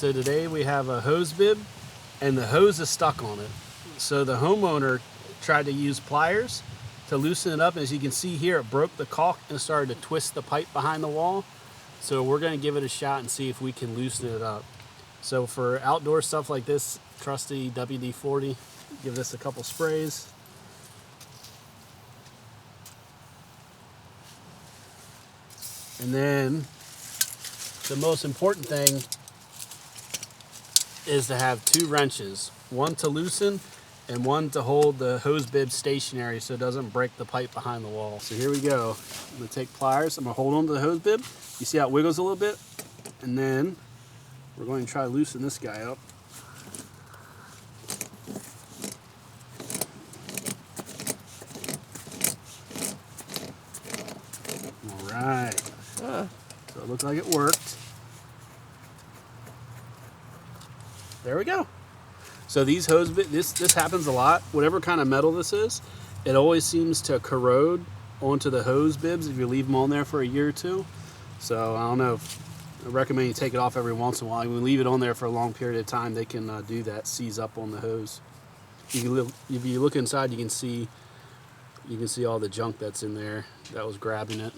so today we have a hose bib and the hose is stuck on it. So the homeowner tried to use pliers to loosen it up. As you can see here, it broke the caulk and started to twist the pipe behind the wall. So we're going to give it a shot and see if we can loosen it up. So for outdoor stuff like this, trusty WD-40, give this a couple sprays. And then the most important thing is to have 2 wrenches, one to loosen and one to hold the hose bib stationary so it doesn't break the pipe behind the wall. So here we go. I'm gonna take pliers, I'm gonna hold on to the hose bib. You see how it wiggles a little bit? And then we're going to try to loosen this guy up. All right. So it looks like it worked. There we go. So these hose bits, this happens a lot. Whatever kind of metal this is, it always seems to corrode onto the hose bibs if you leave them on there for a year or two. So I don't know. I recommend you take it off every once in a while. When you leave it on there for a long period of time, they can do that, seize up on the hose. If you look inside, you can see all the junk that's in there that was grabbing it.